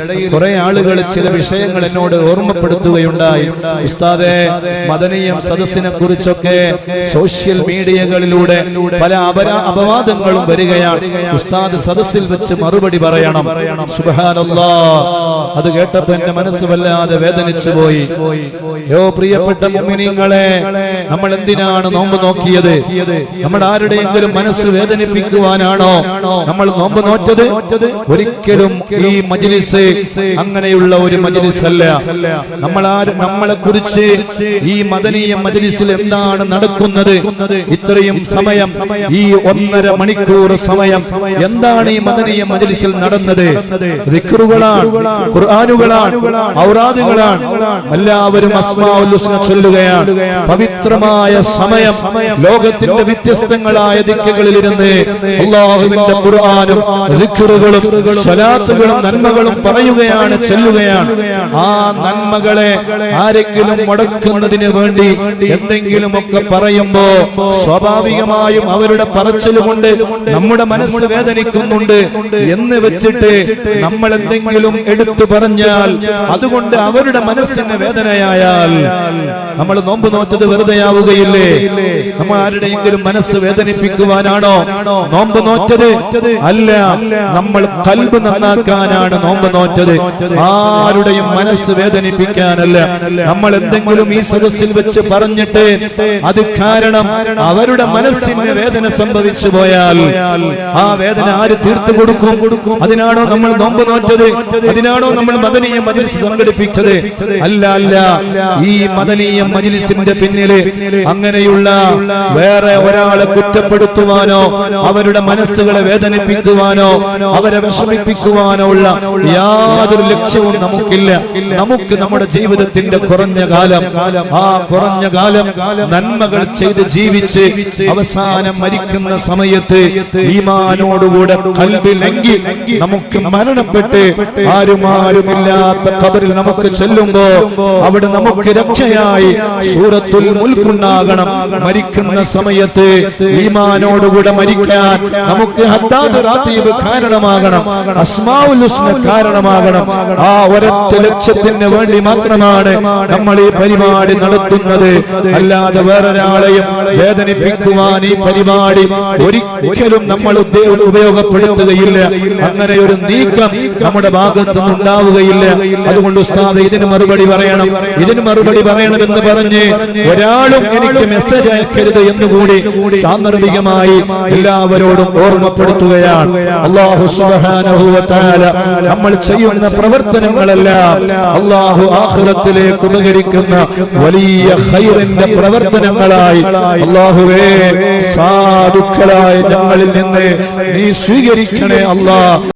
കുറെ ആളുകൾ ചില വിഷയങ്ങൾ എന്നോട് ഓർമ്മപ്പെടുത്തുകയുണ്ടായി. ഉസ്താദേ, മദനിയം സദസ്സിനെ കുറിച്ചൊക്കെ സോഷ്യൽ മീഡിയകളിലൂടെ പല അപവാദങ്ങളും വരികയാണ്. ഉസ്താദ് സദസ്സിൽ വെച്ച് മറുപടി പറയണം. സുബ്ഹാനല്ലാഹ്, അത് കേട്ടപ്പോൾ എന്റെ മനസ്സ് വല്ലാതെ വേദനിച്ചു പോയി. പ്രിയപ്പെട്ട മുഅ്മിനീങ്ങളെ, നമ്മൾ എന്തിനാണ് നോമ്പ് നോക്കിയത്? നമ്മൾ ആരുടെയെങ്കിലും മനസ്സ് വേദനിപ്പിക്കുവാനാണോ നമ്മൾ നോമ്പ് നോറ്റത്? ഒരിക്കലും ഈ മജ്ലിസ് അങ്ങനെയുള്ള ഒരു മജ്ലിസ് അല്ല. നമ്മളെ കുറിച്ച് ഈ മദനീയ മജ്ലിസിൽ എന്താണ് നടക്കുന്നത്? ഇത്രയും സമയം, ഈ 1.5 മണിക്കൂർ സമയം എന്താണ് ഈ മദനീയ മജ്ലിസിൽ നടന്നത്? ദിക്റുകളാണ്, ഖുർആനുകളാണ്, ഔറാദുകളാണ്. എല്ലാവരും അസ്മാഉൽ ഹുസ്ന ചൊല്ലുകയാണ്. പവിത്രമായ സമയം ലോകത്തിന്റെ വ്യത്യസ്തങ്ങളായ ദിക്കുകളിലിരുന്ന് അല്ലാഹുവിന്റെ ഖുർആനും ദിക്റുകളും സ്വലാത്തുകളും നന്മകളും പറയുകയാണ്, ചെല്ലുകയാണ്. ആ നന്മകളെ ആരെങ്കിലും മുടക്കുന്നതിന് വേണ്ടി എന്തെങ്കിലുമൊക്കെ പറയുമ്പോ സ്വാഭാവികമായും അവരുടെ പറച്ചിൽ കൊണ്ട് നമ്മുടെ മനസ്സ് വേദനിക്കുന്നുണ്ട് എന്ന് വെച്ചിട്ട് നമ്മൾ എന്തെങ്കിലും എടുത്തു പറഞ്ഞാൽ അതുകൊണ്ട് അവരുടെ മനസ്സിന് വേദനയായാൽ നമ്മൾ നോമ്പ് നോറ്റത് വെറുതെയാവുകയില്ലേ? നമ്മൾ ആരുടെയെങ്കിലും മനസ്സ് വേദനിപ്പിക്കുവാനാണോ നോമ്പ് നോറ്റത്? അല്ല, നമ്മൾ ഖൽബ് നന്നാക്കാനാണ് നോമ്പ് നോറ്റത്, ആരുടെയും മനസ്സ് വേദനിപ്പിക്കാനല്ല. നമ്മൾ എന്തെങ്കിലും ഈ സദസ്സിൽ വെച്ച് പറഞ്ഞിട്ട് അത് കാരണം അവരുടെ മനസ്സിന് വേദന സംഭവിച്ചു പോയാൽ ആ വേദന ആര് തീർത്തു കൊടുക്കും? അതിനാണോ നമ്മൾ നോമ്പ് നോറ്റത്? അതിനാണോ നമ്മൾ മദനീയ മജ്ലിസ് സംഘടിപ്പിച്ചത്? അല്ല, അല്ല. ഈ മദനീയ മജ്ലിസിന്റെ പിന്നില് അങ്ങനെയുള്ള വേറെ ഒരാളെ കുറ്റപ്പെടുത്തുവാനോ അവരുടെ മനസ്സുകളെ വേദനിപ്പിക്കുവാനോ അവരെ വിഷമിപ്പിക്കുവാനോ ഉള്ള യാതൊരു ലക്ഷ്യവും നമുക്കില്ല. നമുക്ക് നമ്മുടെ ജീവിതത്തിന്റെ കുറഞ്ഞ കാലം, ആ കുറഞ്ഞ കാലം നന്മകൾ ചെയ്ത് ജീവിച്ച് അവസാനം മരിക്കുന്ന സമയത്ത് ഈമാനോടുകൂടെ ഖൽബ് ലംഘി നമുക്ക് മരണപ്പെട്ട് ആരുമാരുമില്ലാത്ത ഖബറിൽ നമുക്ക് ചെല്ലുമ്പോ അവിടെ നമുക്ക് രക്ഷയായി സൂറത്തുൽ മുൽക്ക് ഉണ്ടാകണം. മരിക്കുന്ന സമയത്ത് ഈമാനോടുകൂടെ മരിക്കാൻ നമുക്ക് ഹദ്ദാദ് റാത്തീബ് കാരണമാകണം, അസ്മാഉൽ ഹുസ്ന കാരണമാകണം. ആ ഒരൊറ്റ ലക്ഷ്യത്തിന് വേണ്ടി മാത്രമാണ് നമ്മൾ ഈ പരിപാടി നടത്തുന്നത്. അല്ലാതെ വേറൊരാളെയും വേദനിപ്പിക്കുവാൻ ഈ പരിപാടി ഒരിക്കലും നമ്മൾ ഉപയോഗപ്പെടുത്തുകയില്ല. അങ്ങനെ ഒരു നീക്കം നമ്മുടെ ഭാഗത്തുനിന്ന് ഉണ്ടാവുകയില്ല. അതുകൊണ്ട് ഉസ്താദ് ഇതിന് മറുപടി പറയണം, ഇതിന് മറുപടി പറയണമെന്ന് പറഞ്ഞ് ഒരാളും എനിക്ക് മെസ്സേജ് അയക്കരുത് എന്നുകൂടി സാന്ദർഭികമായി എല്ലാവരോടും ഓർമ്മപ്പെടുത്തുകയാണ്. അല്ലാഹു സുബ്ഹാനഹു വ തആല നമ്മൾ ചെയ്യുന്ന പ്രവർത്തനങ്ങളെല്ലാം അല്ലാഹു ആഖിറത്തിലേക്ക് ഉപകരിക്കുന്ന വലിയ ഖൈറിന്റെ പ്രവർത്തനങ്ങളായി അല്ലാഹുവേ സാധുക്കളായ ഞങ്ങളിൽ നിന്ന് നീ സ്വീകരിക്കണേ അല്ലാഹ്.